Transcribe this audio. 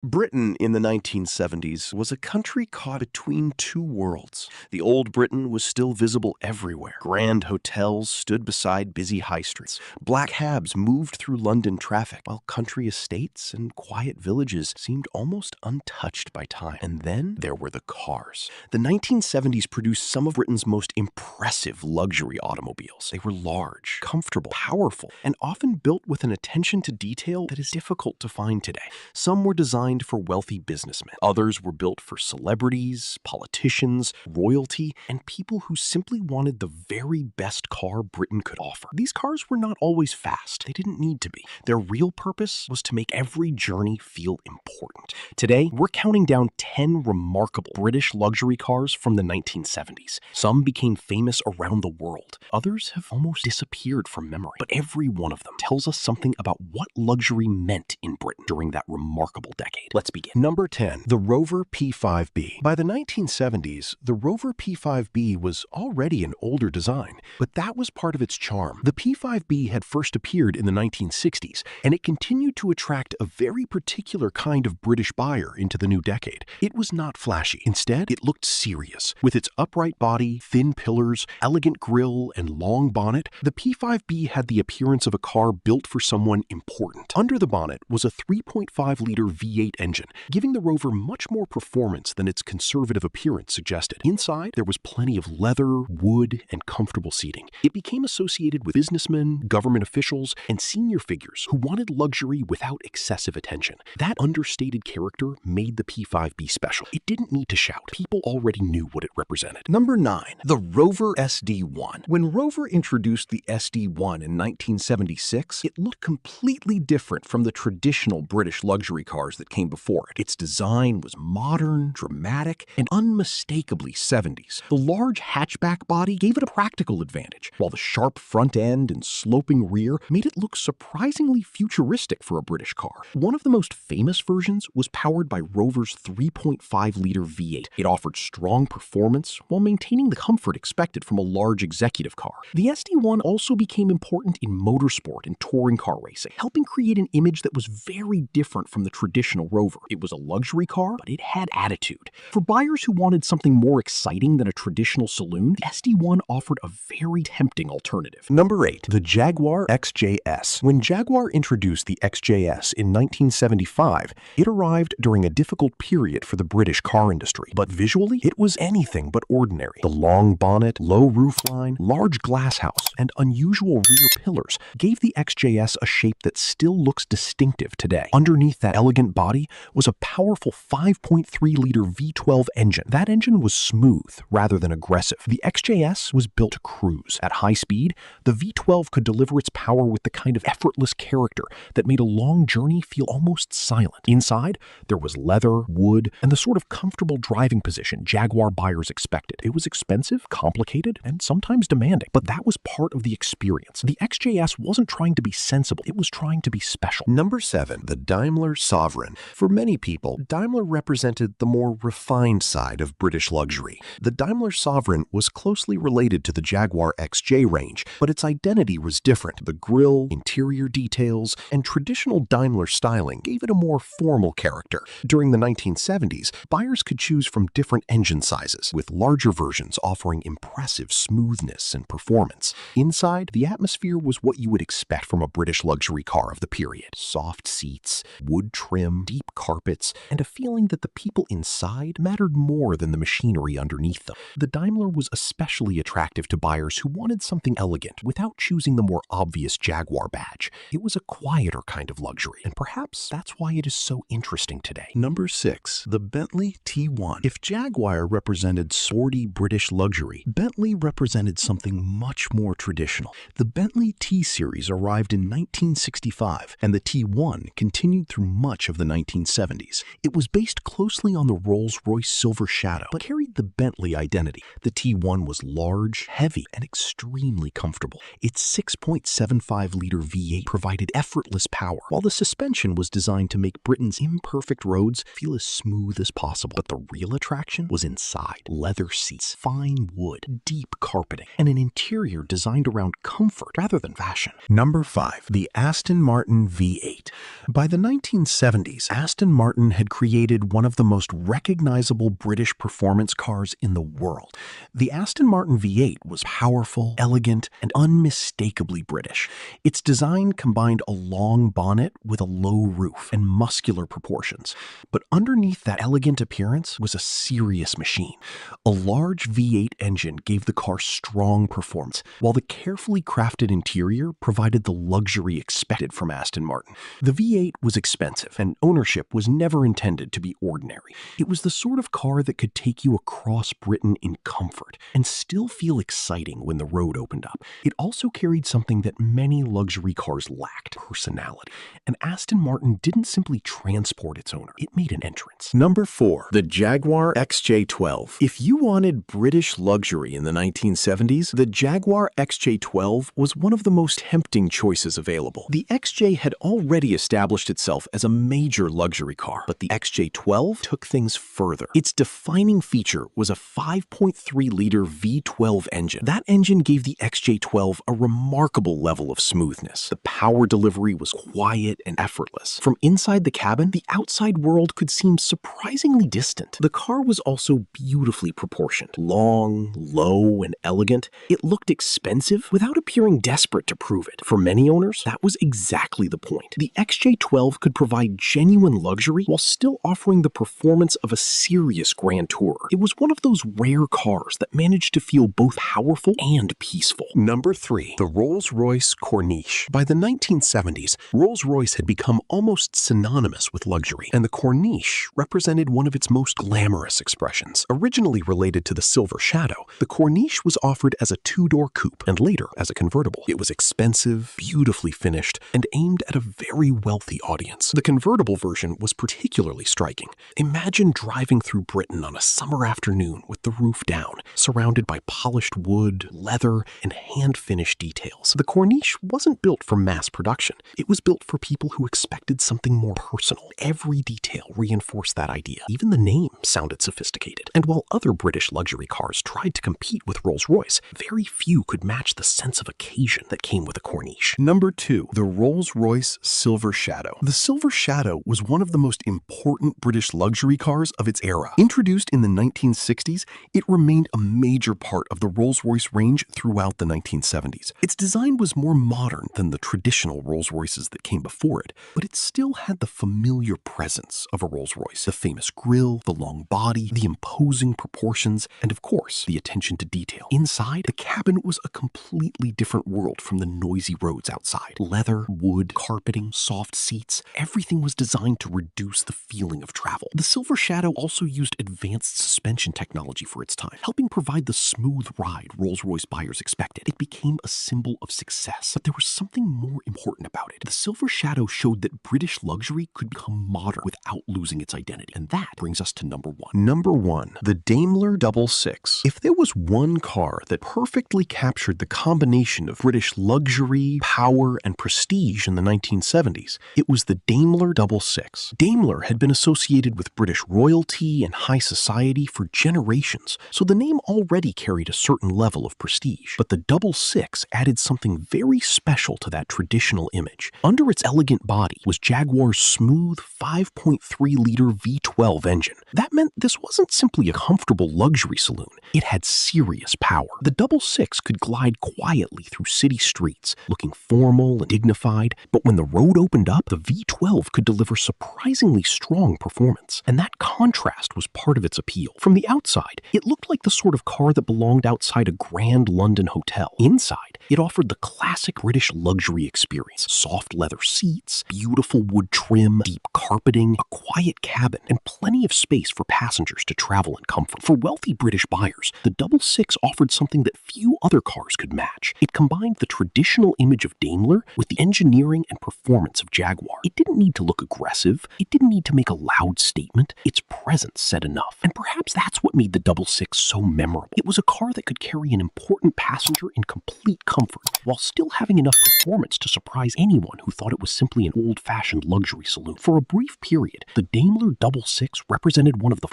Britain in the 1970s was a country caught between two worlds. The old Britain was still visible everywhere. Grand hotels stood beside busy high streets. Black cabs moved through London traffic, while country estates and quiet villages seemed almost untouched by time. And then there were the cars. The 1970s produced some of Britain's most impressive luxury automobiles. They were large, comfortable, powerful, and often built with an attention to detail that is difficult to find today. Some were designed for wealthy businessmen. Others were built for celebrities, politicians, royalty, and people who simply wanted the very best car Britain could offer. These cars were not always fast. They didn't need to be. Their real purpose was to make every journey feel important. Today, we're counting down 10 remarkable British luxury cars from the 1970s. Some became famous around the world. Others have almost disappeared from memory. But every one of them tells us something about what luxury meant in Britain during that remarkable decade. Let's begin. Number 10. The Rover P5B. By the 1970s, the Rover P5B was already an older design, but that was part of its charm. The P5B had first appeared in the 1960s, and it continued to attract a very particular kind of British buyer into the new decade. It was not flashy. Instead, it looked serious. With its upright body, thin pillars, elegant grille, and long bonnet, the P5B had the appearance of a car built for someone important. Under the bonnet was a 3.5-liter V8 engine, giving the Rover much more performance than its conservative appearance suggested. Inside, there was plenty of leather, wood, and comfortable seating. It became associated with businessmen, government officials, and senior figures who wanted luxury without excessive attention. That understated character made the P5B special. It didn't need to shout. People already knew what it represented. Number 9. The Rover SD1. When Rover introduced the SD1 in 1976, it looked completely different from the traditional British luxury cars that came before it. Its design was modern, dramatic, and unmistakably 70s. The large hatchback body gave it a practical advantage, while the sharp front end and sloping rear made it look surprisingly futuristic for a British car. One of the most famous versions was powered by Rover's 3.5-liter V8. It offered strong performance while maintaining the comfort expected from a large executive car. The SD1 also became important in motorsport and touring car racing, helping create an image that was very different from the traditional Rover. It was a luxury car, but it had attitude. For buyers who wanted something more exciting than a traditional saloon, the SD1 offered a very tempting alternative. Number 8. The Jaguar XJS. When Jaguar introduced the XJS in 1975, it arrived during a difficult period for the British car industry. But visually, it was anything but ordinary. The long bonnet, low roofline, large glass house, and unusual rear pillars gave the XJS a shape that still looks distinctive today. Underneath that elegant body was a powerful 5.3-liter V12 engine. That engine was smooth rather than aggressive. The XJS was built to cruise. At high speed, the V12 could deliver its power with the kind of effortless character that made a long journey feel almost silent. Inside, there was leather, wood, and the sort of comfortable driving position Jaguar buyers expected. It was expensive, complicated, and sometimes demanding, but that was part of the experience. The XJS wasn't trying to be sensible, it was trying to be special. Number 7. The Daimler Sovereign. For many people, Daimler represented the more refined side of British luxury. The Daimler Sovereign was closely related to the Jaguar XJ range, but its identity was different. The grille, interior details, and traditional Daimler styling gave it a more formal character. During the 1970s, buyers could choose from different engine sizes, with larger versions offering impressive smoothness and performance. Inside, the atmosphere was what you would expect from a British luxury car of the period. Soft seats, wood trim, deep carpets, and a feeling that the people inside mattered more than the machinery underneath them. The Daimler was especially attractive to buyers who wanted something elegant without choosing the more obvious Jaguar badge. It was a quieter kind of luxury, and perhaps that's why it is so interesting today. Number 6. The Bentley T1. If Jaguar represented sporty British luxury, Bentley represented something much more traditional. The Bentley T-Series arrived in 1965, and the T1 continued through much of the 1970s. It was based closely on the Rolls-Royce Silver Shadow, but carried the Bentley identity. The T1 was large, heavy, and extremely comfortable. Its 6.75-liter V8 provided effortless power, while the suspension was designed to make Britain's imperfect roads feel as smooth as possible. But the real attraction was inside. Leather seats, fine wood, deep carpeting, and an interior designed around comfort rather than fashion. Number 5. The Aston Martin V8. By the 1970s, Aston Martin had created one of the most recognizable British performance cars in the world. The Aston Martin V8 was powerful, elegant, and unmistakably British. Its design combined a long bonnet with a low roof and muscular proportions. But underneath that elegant appearance was a serious machine. A large V8 engine gave the car strong performance, while the carefully crafted interior provided the luxury expected from Aston Martin. The V8 was expensive, and ownership was never intended to be ordinary. It was the sort of car that could take you across Britain in comfort and still feel exciting when the road opened up. It also carried something that many luxury cars lacked: personality. And Aston Martin didn't simply transport its owner, it made an entrance. Number 4. The Jaguar XJ12. If you wanted British luxury in the 1970s, the Jaguar XJ12 was one of the most tempting choices available. The XJ had already established itself as a major luxury car, but the XJ12 took things further. Its defining feature was a 5.3-liter V12 engine. That engine gave the XJ12 a remarkable level of smoothness. The power delivery was quiet and effortless. From inside the cabin, the outside world could seem surprisingly distant. The car was also beautifully proportioned. Long, low, and elegant, it looked expensive without appearing desperate to prove it. For many owners, that was exactly the point. The XJ12 could provide genuine luxury while still offering the performance of a serious grand tourer. It was one of those rare cars that managed to feel both powerful and peaceful. Number 3. The Rolls-Royce Corniche. By the 1970s, Rolls-Royce had become almost synonymous with luxury, and the Corniche represented one of its most glamorous expressions. Originally related to the Silver Shadow, the Corniche was offered as a two-door coupe and later as a convertible. It was expensive, beautifully finished, and aimed at a very wealthy audience. The convertible version was particularly striking. Imagine driving through Britain on a summer afternoon with the roof down, surrounded by polished wood, leather, and hand-finished details. The Corniche wasn't built for mass production. It was built for people who expected something more personal. Every detail reinforced that idea. Even the name sounded sophisticated. And while other British luxury cars tried to compete with Rolls-Royce, very few could match the sense of occasion that came with a Corniche. Number 2. The Rolls-Royce Silver Shadow. The Silver Shadow was one of the most important British luxury cars of its era. Introduced in the 1960s, it remained a major part of the Rolls-Royce range throughout the 1970s. Its design was more modern than the traditional Rolls-Royces that came before it, but it still had the familiar presence of a Rolls-Royce. The famous grille, the long body, the imposing proportions, and of course, the attention to detail. Inside, the cabin was a completely different world from the noisy roads outside. Leather, wood, carpeting, soft seats, everything was designed to reduce the feeling of travel. The Silver Shadow also used advanced suspension technology for its time, helping provide the smooth ride Rolls-Royce buyers expected. It became a symbol of success, but there was something more important about it. The Silver Shadow showed that British luxury could become modern without losing its identity. And that brings us to number 1. Number 1. The Daimler 66. If there was one car that perfectly captured the combination of British luxury, power, and prestige in the 1970s, it was the Daimler 66. Daimler had been associated with British royalty and high society for generations, so the name already carried a certain level of prestige. But the 66 added something very special to that traditional image. Under its elegant body was Jaguar's smooth 5.3-liter V12 engine. That meant this wasn't simply a comfortable luxury saloon. It had serious power. The 66 could glide quietly through city streets, looking formal and dignified, but when the road opened up, the V12 could deliver surprisingly strong performance. And that contrast was part of its appeal. From the outside, it looked like the sort of car that belonged outside a grand London hotel. Inside, it offered the classic British luxury experience: soft leather seats, beautiful wood trim, deep carpeting, a quiet cabin, and plenty of space for passengers to travel in comfort. For wealthy British buyers, the 66 offered something that few other cars could match. It combined the traditional image of Daimler with the engineering and performance of Jaguar. It didn't need to look aggressive. It didn't need to make a loud statement. Its presence said enough. And perhaps that's what made the 66 so memorable. It was a car that could carry an important passenger in complete comfort while still having enough performance to surprise anyone who thought it was simply an old-fashioned luxury saloon. For a brief period, the Daimler 66 represented one of the